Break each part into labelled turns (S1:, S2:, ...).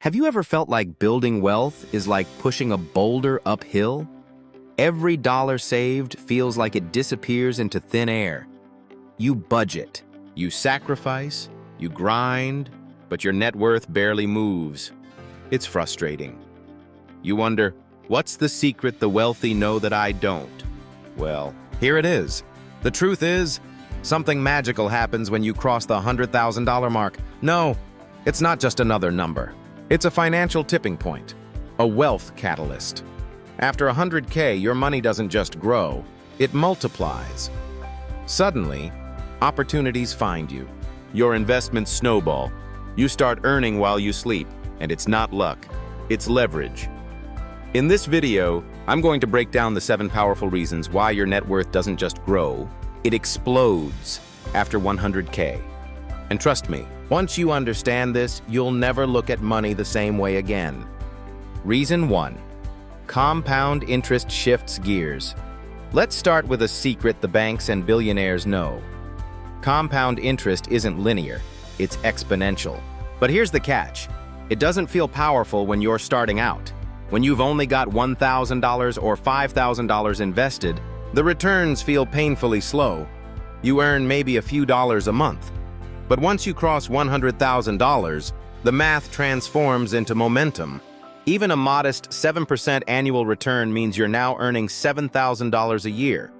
S1: Have you ever felt like building wealth is like pushing a boulder uphill? Every dollar saved feels like it disappears into thin air. You budget, you sacrifice, you grind, but your net worth barely moves. It's frustrating. You wonder, what's the secret the wealthy know that I don't? Well, here it is. The truth is, something magical happens when you cross the $100,000 mark. No, it's not just another number. It's a financial tipping point, a wealth catalyst. After $100K, your money doesn't just grow, it multiplies. Suddenly, opportunities find you. Your investments snowball. You start earning while you sleep, and it's not luck, it's leverage. In this video, I'm going to break down the 7 powerful reasons why your net worth doesn't just grow, it explodes after 100K. And trust me, once you understand this, you'll never look at money the same way again. Reason 1. Compound interest shifts gears. Let's start with a secret the banks and billionaires know. Compound interest isn't linear, it's exponential. But here's the catch. It doesn't feel powerful when you're starting out. When you've only got $1,000 or $5,000 invested, the returns feel painfully slow. You earn maybe a few dollars a month. But once you cross $100,000, the math transforms into momentum. Even a modest 7% annual return means you're now earning $7,000 a year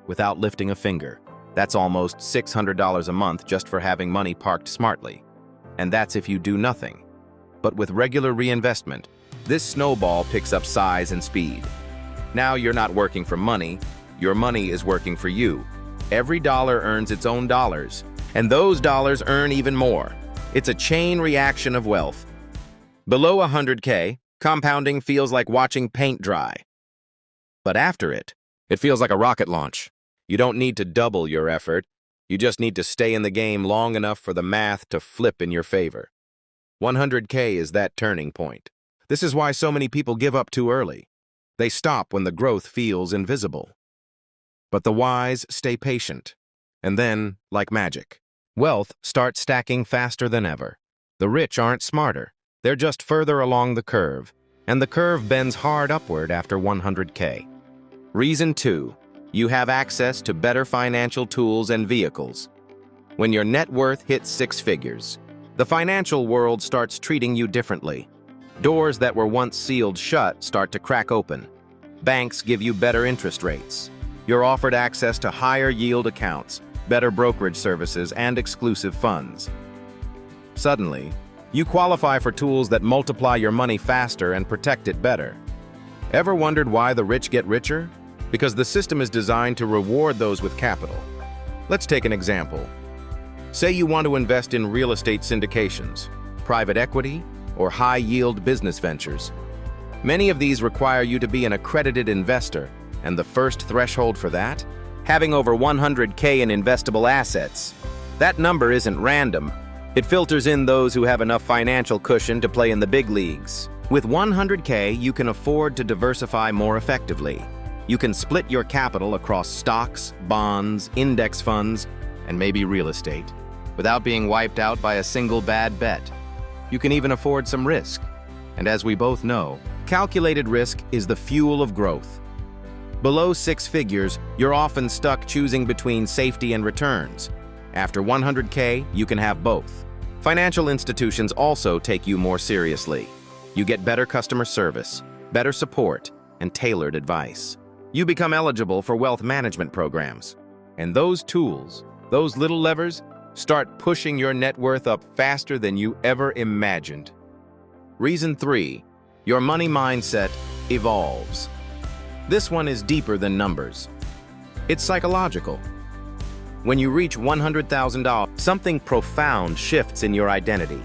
S1: without lifting a finger. That's almost $600 a month just for having money parked smartly. And that's if you do nothing. But with regular reinvestment, this snowball picks up size and speed. Now you're not working for money, your money is working for you. Every dollar earns its own dollars, and those dollars earn even more. It's a chain reaction of wealth. Below 100K, compounding feels like watching paint dry. But after it, it feels like a rocket launch. You don't need to double your effort, you just need to stay in the game long enough for the math to flip in your favor. 100K is that turning point. This is why so many people give up too early. They stop when the growth feels invisible. But the wise stay patient. And then, like magic, wealth starts stacking faster than ever. The rich aren't smarter. They're just further along the curve. And the curve bends hard upward after 100K. Reason 2. You have access to better financial tools and vehicles. When your net worth hits 6 figures, the financial world starts treating you differently. Doors that were once sealed shut start to crack open. Banks give you better interest rates. You're offered access to higher yield accounts, better brokerage services, and exclusive funds. Suddenly, you qualify for tools that multiply your money faster and protect it better. Ever wondered why the rich get richer? Because the system is designed to reward those with capital. Let's take an example. Say you want to invest in real estate syndications, private equity, or high-yield business ventures. Many of these require you to be an accredited investor, and the first threshold for that? Having over 100K in investable assets. That number isn't random. It filters in those who have enough financial cushion to play in the big leagues. With 100K, you can afford to diversify more effectively. You can split your capital across stocks, bonds, index funds, and maybe real estate, without being wiped out by a single bad bet. You can even afford some risk. And as we both know, calculated risk is the fuel of growth. Below 6 figures, you're often stuck choosing between safety and returns. After 100K, you can have both. Financial institutions also take you more seriously. You get better customer service, better support, and tailored advice. You become eligible for wealth management programs. And those tools, those little levers, start pushing your net worth up faster than you ever imagined. Reason 3. Your money mindset evolves. This one is deeper than numbers. It's psychological. When you reach $100,000, something profound shifts in your identity.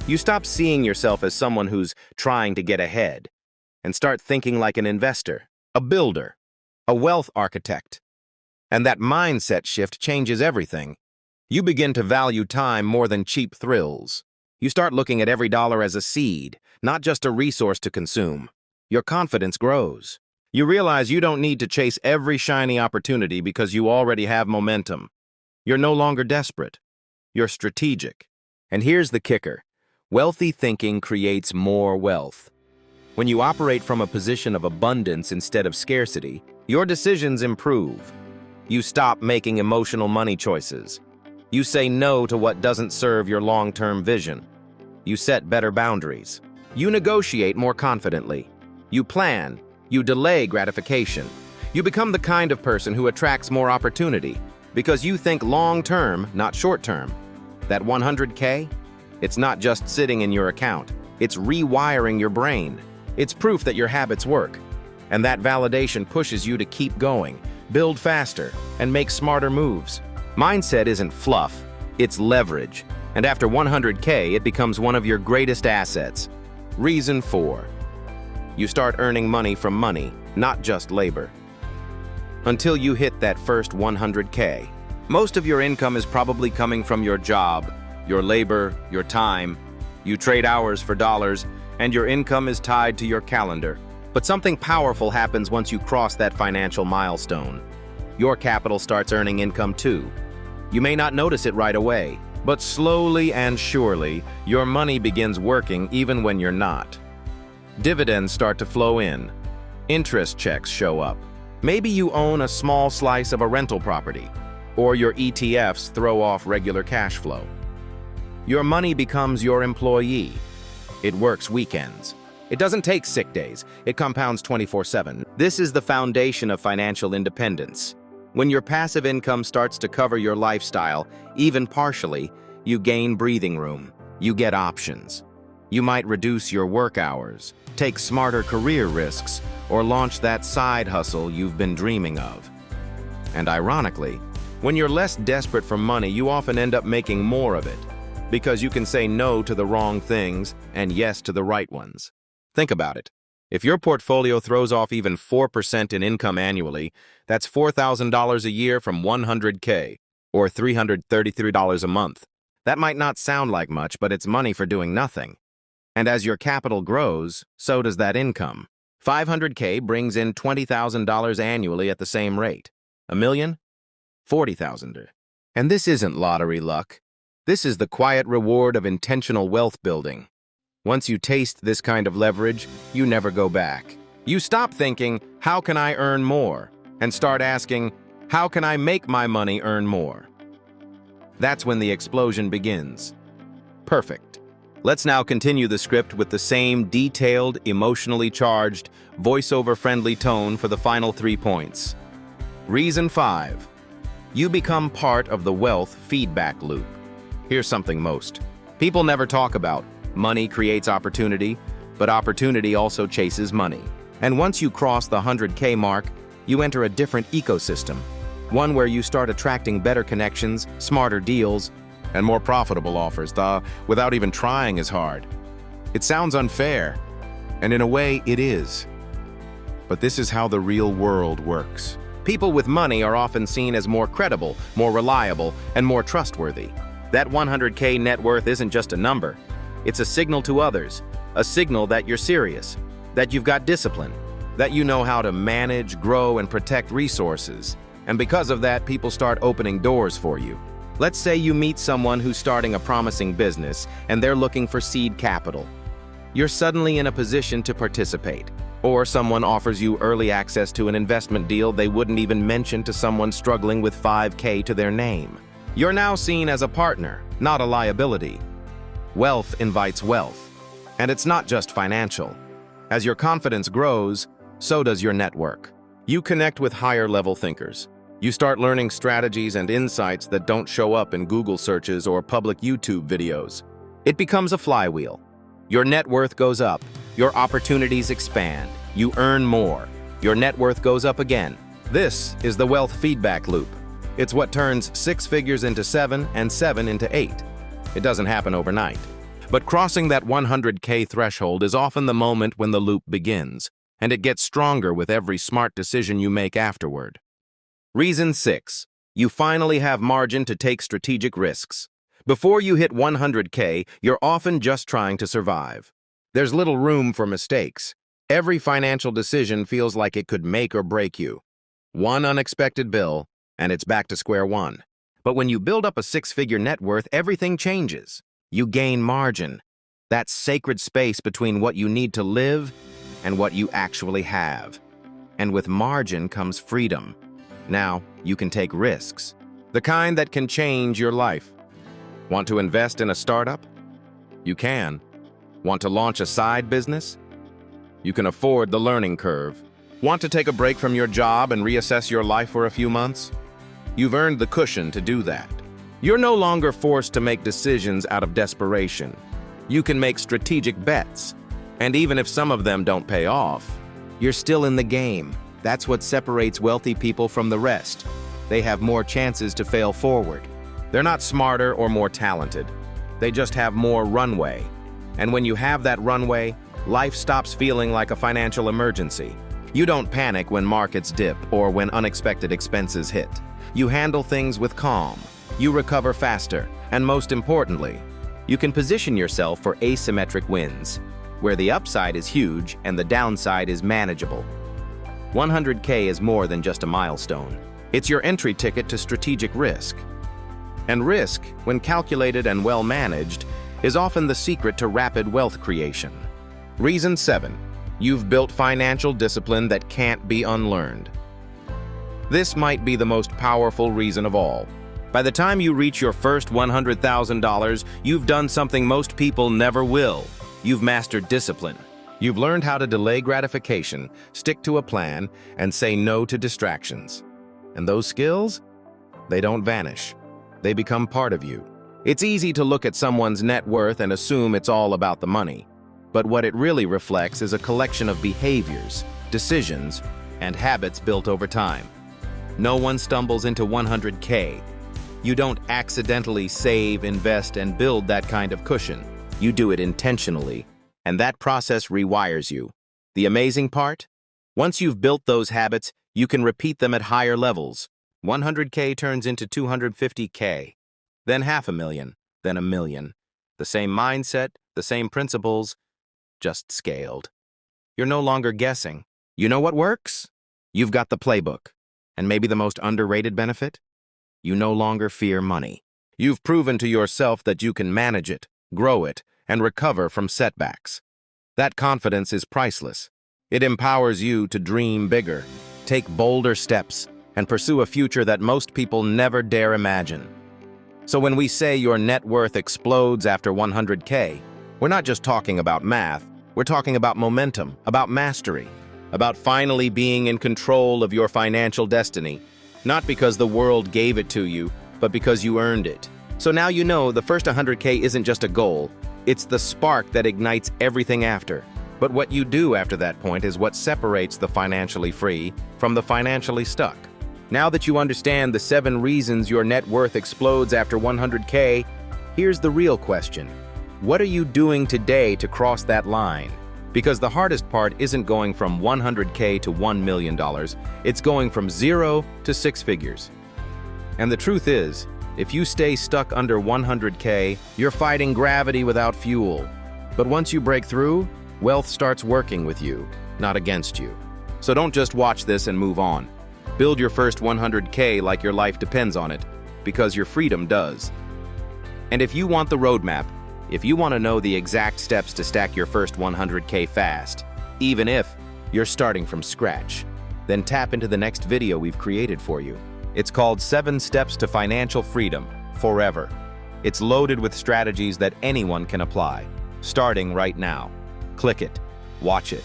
S1: You stop seeing yourself as someone who's trying to get ahead and start thinking like an investor, a builder, a wealth architect. And that mindset shift changes everything. You begin to value time more than cheap thrills. You start looking at every dollar as a seed, not just a resource to consume. Your confidence grows. You realize you don't need to chase every shiny opportunity because you already have momentum. You're no longer desperate. You're strategic. And here's the kicker. Wealthy thinking creates more wealth. When you operate from a position of abundance instead of scarcity, your decisions improve. You stop making emotional money choices. You say no to what doesn't serve your long-term vision. You set better boundaries. You negotiate more confidently. You plan. You delay gratification. You become the kind of person who attracts more opportunity because you think long-term, not short-term. That 100K? It's not just sitting in your account. It's rewiring your brain. It's proof that your habits work. And that validation pushes you to keep going, build faster, and make smarter moves. Mindset isn't fluff, it's leverage. And after 100K, it becomes one of your greatest assets. Reason 4. You start earning money from money, not just labor. Until you hit that first 100K, most of your income is probably coming from your job, your labor, your time. You trade hours for dollars, and your income is tied to your calendar. But something powerful happens once you cross that financial milestone. Your capital starts earning income too. You may not notice it right away, but slowly and surely, your money begins working even when you're not. Dividends start to flow in. Interest checks show up. Maybe you own a small slice of a rental property, or your ETFs throw off regular cash flow. Your money becomes your employee. It works weekends. It doesn't take sick days. It compounds 24/7. This is the foundation of financial independence. When your passive income starts to cover your lifestyle, even partially, you gain breathing room. You get options. You might reduce your work hours, take smarter career risks, or launch that side hustle you've been dreaming of. And ironically, when you're less desperate for money, you often end up making more of it, because you can say no to the wrong things and yes to the right ones. Think about it. If your portfolio throws off even 4% in income annually, that's $4,000 a year from 100K, or $333 a month. That might not sound like much, but it's money for doing nothing. And as your capital grows, so does that income. 500K brings in $20,000 annually at the same rate. A million? 40,000. And this isn't lottery luck. This is the quiet reward of intentional wealth building. Once you taste this kind of leverage, you never go back. You stop thinking, how can I earn more? And start asking, how can I make my money earn more? That's when the explosion begins. Perfect. Let's now continue the script with the same detailed, emotionally charged, voiceover-friendly tone for the final 3 points. Reason 5. You become part of the wealth feedback loop. Here's something most people never talk about. Money creates opportunity, but opportunity also chases money. And once you cross the 100K mark, you enter a different ecosystem, one where you start attracting better connections, smarter deals, and more profitable offers, without even trying as hard. It sounds unfair, and in a way it is. But this is how the real world works. People with money are often seen as more credible, more reliable, and more trustworthy. That 100K net worth isn't just a number. It's a signal to others, a signal that you're serious, that you've got discipline, that you know how to manage, grow, and protect resources. And because of that, people start opening doors for you. Let's say you meet someone who's starting a promising business and they're looking for seed capital. You're suddenly in a position to participate. Or someone offers you early access to an investment deal they wouldn't even mention to someone struggling with 5K to their name. You're now seen as a partner, not a liability. Wealth invites wealth, and it's not just financial. As your confidence grows, so does your network. You connect with higher-level thinkers. You start learning strategies and insights that don't show up in Google searches or public YouTube videos. It becomes a flywheel. Your net worth goes up, your opportunities expand, you earn more, your net worth goes up again. This is the wealth feedback loop. It's what turns 6 figures into 7 and 7 into 8. It doesn't happen overnight. But crossing that 100K threshold is often the moment when the loop begins, and it gets stronger with every smart decision you make afterward. Reason 6. You finally have margin to take strategic risks. Before you hit 100K, you're often just trying to survive. There's little room for mistakes. Every financial decision feels like it could make or break you. One unexpected bill, and it's back to square one. But when you build up a 6-figure net worth, everything changes. You gain margin. that sacred space between what you need to live and what you actually have. And with margin comes freedom. Now, you can take risks, the kind that can change your life. Want to invest in a startup? You can. Want to launch a side business? You can afford the learning curve. Want to take a break from your job and reassess your life for a few months? You've earned the cushion to do that. You're no longer forced to make decisions out of desperation. You can make strategic bets. And even if some of them don't pay off, you're still in the game. That's what separates wealthy people from the rest. They have more chances to fail forward. They're not smarter or more talented. They just have more runway. And when you have that runway, life stops feeling like a financial emergency. You don't panic when markets dip or when unexpected expenses hit. You handle things with calm. You recover faster. And most importantly, you can position yourself for asymmetric wins, where the upside is huge and the downside is manageable. 100K is more than just a milestone. It's your entry ticket to strategic risk. And risk, when calculated and well managed, is often the secret to rapid wealth creation. Reason 7. You've built financial discipline that can't be unlearned. This might be the most powerful reason of all. By the time you reach your first $100,000, you've done something most people never will. You've mastered discipline. You've learned how to delay gratification, stick to a plan, and say no to distractions. And those skills? They don't vanish. They become part of you. It's easy to look at someone's net worth and assume it's all about the money. But what it really reflects is a collection of behaviors, decisions, and habits built over time. No one stumbles into 100K. You don't accidentally save, invest, and build that kind of cushion. You do it intentionally, and that process rewires you. The amazing part? Once you've built those habits, you can repeat them at higher levels. 100K turns into 250K, then 500,000, then 1 million. The same mindset, the same principles, just scaled. You're no longer guessing. You know what works? You've got the playbook. And maybe the most underrated benefit? You no longer fear money. You've proven to yourself that you can manage it, grow it, and recover from setbacks. That confidence is priceless. It empowers you to dream bigger, take bolder steps, and pursue a future that most people never dare imagine. So when we say your net worth explodes after 100K, we're not just talking about math, we're talking about momentum, about mastery, about finally being in control of your financial destiny, not because the world gave it to you, but because you earned it. So now you know the first 100K isn't just a goal, it's the spark that ignites everything after. But what you do after that point is what separates the financially free from the financially stuck. Now that you understand the 7 reasons your net worth explodes after 100K, here's the real question. What are you doing today to cross that line? Because the hardest part isn't going from 100K to $1 million, it's going from 0 to 6 figures. And the truth is, if you stay stuck under 100K, you're fighting gravity without fuel. But once you break through, wealth starts working with you, not against you. So don't just watch this and move on. Build your first 100K like your life depends on it, because your freedom does. And if you want the roadmap, if you want to know the exact steps to stack your first 100K fast, even if you're starting from scratch, then tap into the next video we've created for you. It's called 7 Steps to Financial Freedom Forever. It's loaded with strategies that anyone can apply, starting right now. Click it, watch it,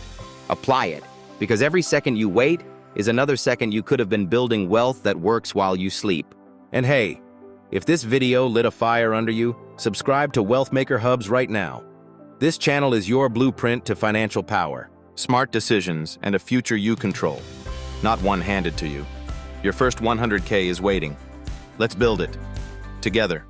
S1: apply it, because every second you wait is another second you could have been building wealth that works while you sleep. And hey, if this video lit a fire under you, subscribe to Wealthmaker Hubs right now. This channel is your blueprint to financial power, smart decisions, and a future you control, not one handed to you. Your first 100K is waiting. Let's build it together.